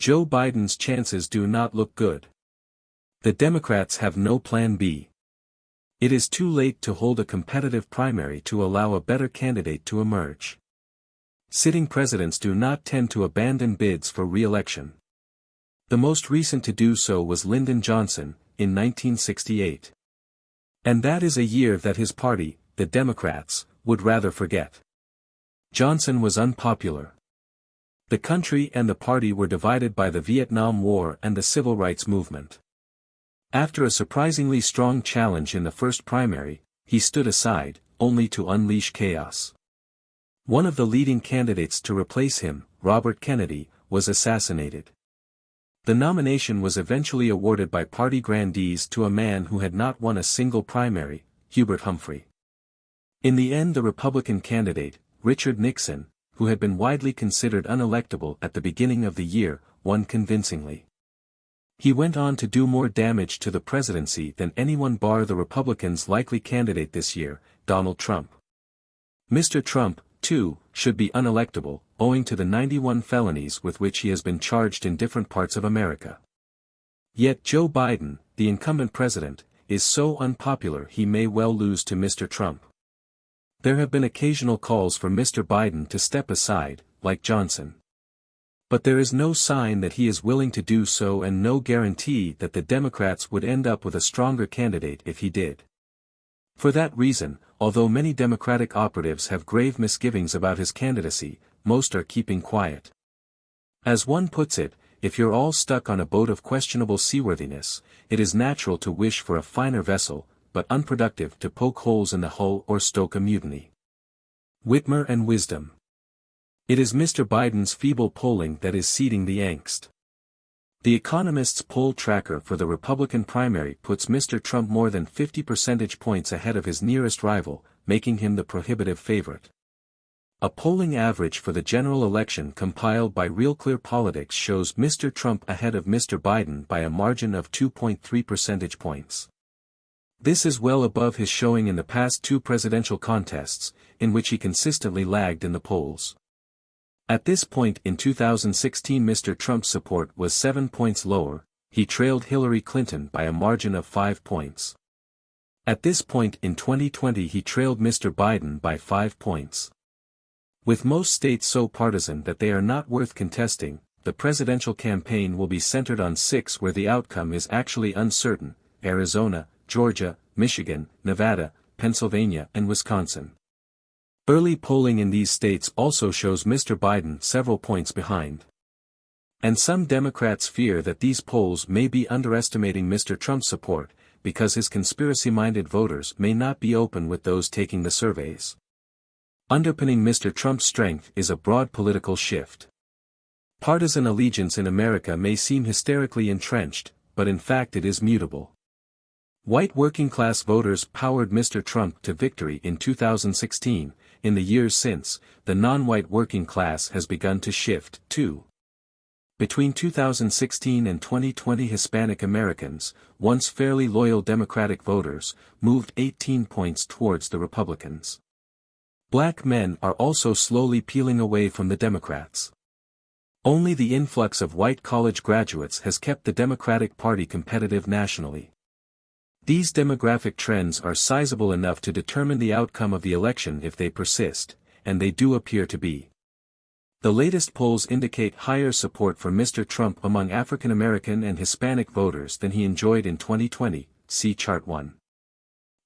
Joe Biden's chances do not look good. The Democrats have no plan B. It is too late to hold a competitive primary to allow a better candidate to emerge. Sitting presidents do not tend to abandon bids for re-election. The most recent to do so was Lyndon Johnson, in 1968. And that is a year that his party, the Democrats, would rather forget. Johnson was unpopular. The country and the party were divided by the Vietnam War and the Civil Rights Movement. After a surprisingly strong challenge in the first primary, he stood aside, only to unleash chaos. One of the leading candidates to replace him, Robert Kennedy, was assassinated. The nomination was eventually awarded by party grandees to a man who had not won a single primary, Hubert Humphrey. In the end, the Republican candidate, Richard Nixon, who had been widely considered unelectable at the beginning of the year, won convincingly. He went on to do more damage to the presidency than anyone bar the Republicans' likely candidate this year, Donald Trump. Mr. Trump, too, should be unelectable, owing to the 91 felonies with which he has been charged in different parts of America. Yet Joe Biden, the incumbent president, is so unpopular he may well lose to Mr. Trump. There have been occasional calls for Mr. Biden to step aside, like Johnson. But there is no sign that he is willing to do so and no guarantee that the Democrats would end up with a stronger candidate if he did. For that reason, although many Democratic operatives have grave misgivings about his candidacy, most are keeping quiet. As one puts it, if you're all stuck on a boat of questionable seaworthiness, it is natural to wish for a finer vessel, but unproductive to poke holes in the hull or stoke a mutiny. Whitmer and wisdom. It is Mr. Biden's feeble polling that is seeding the angst. The Economist's poll tracker for the Republican primary puts Mr. Trump more than 50 percentage points ahead of his nearest rival, making him the prohibitive favorite. A polling average for the general election compiled by Real Clear Politics shows Mr. Trump ahead of Mr. Biden by a margin of 2.3 percentage points. This is well above his showing in the past two presidential contests, in which he consistently lagged in the polls. At this point in 2016 Mr. Trump's support was 7 points lower, he trailed Hillary Clinton by a margin of 5 points. At this point in 2020 he trailed Mr. Biden by 5 points. With most states so partisan that they are not worth contesting, the presidential campaign will be centered on 6 where the outcome is actually uncertain: Arizona, Georgia, Michigan, Nevada, Pennsylvania and Wisconsin. Early polling in these states also shows Mr. Biden several points behind. And some Democrats fear that these polls may be underestimating Mr. Trump's support, because his conspiracy-minded voters may not be open with those taking the surveys. Underpinning Mr. Trump's strength is a broad political shift. Partisan allegiance in America may seem hysterically entrenched, but in fact it is mutable. White working-class voters powered Mr. Trump to victory in 2016, in the years since, the non-white working class has begun to shift, too. Between 2016 and 2020 Hispanic Americans, once fairly loyal Democratic voters, moved 18 points towards the Republicans. Black men are also slowly peeling away from the Democrats. Only the influx of white college graduates has kept the Democratic Party competitive nationally. These demographic trends are sizable enough to determine the outcome of the election if they persist, and they do appear to be. The latest polls indicate higher support for Mr. Trump among African American and Hispanic voters than he enjoyed in 2020, see Chart 1.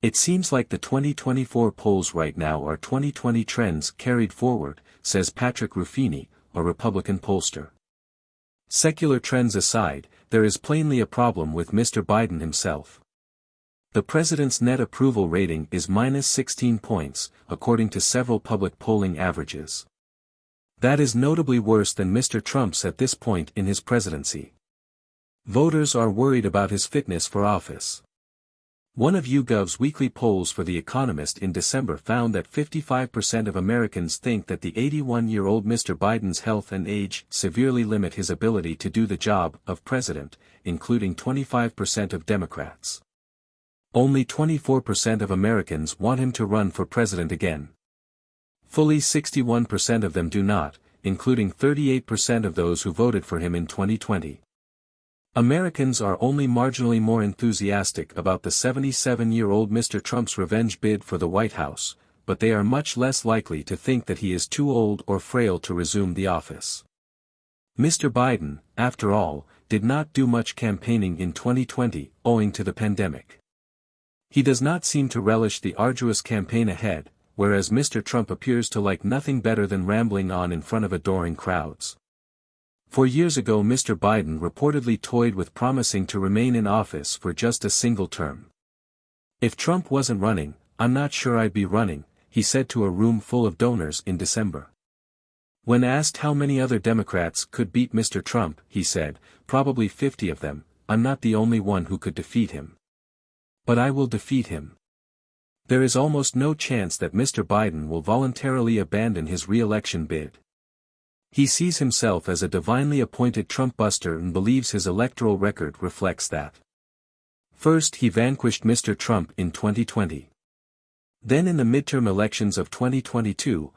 It seems like the 2024 polls right now are 2020 trends carried forward, says Patrick Ruffini, a Republican pollster. Secular trends aside, there is plainly a problem with Mr. Biden himself. The president's net approval rating is minus 16 points, according to several public polling averages. That is notably worse than Mr. Trump's at this point in his presidency. Voters are worried about his fitness for office. One of YouGov's weekly polls for The Economist in December found that 55% of Americans think that the 81-year-old Mr. Biden's health and age severely limit his ability to do the job of president, including 25% of Democrats. Only 24% of Americans want him to run for president again. Fully 61% of them do not, including 38% of those who voted for him in 2020. Americans are only marginally more enthusiastic about the 77-year-old Mr. Trump's revenge bid for the White House, but they are much less likely to think that he is too old or frail to resume the office. Mr. Biden, after all, did not do much campaigning in 2020, owing to the pandemic. He does not seem to relish the arduous campaign ahead, whereas Mr. Trump appears to like nothing better than rambling on in front of adoring crowds. 4 years ago Mr. Biden reportedly toyed with promising to remain in office for just a single term. "If Trump wasn't running, I'm not sure I'd be running," he said to a room full of donors in December. When asked how many other Democrats could beat Mr. Trump, he said, "Probably 50 of them, I'm not the only one who could defeat him. But I will defeat him." There is almost no chance that Mr. Biden will voluntarily abandon his re-election bid. He sees himself as a divinely appointed Trump buster and believes his electoral record reflects that. First he vanquished Mr. Trump in 2020. Then in the midterm elections of 2022,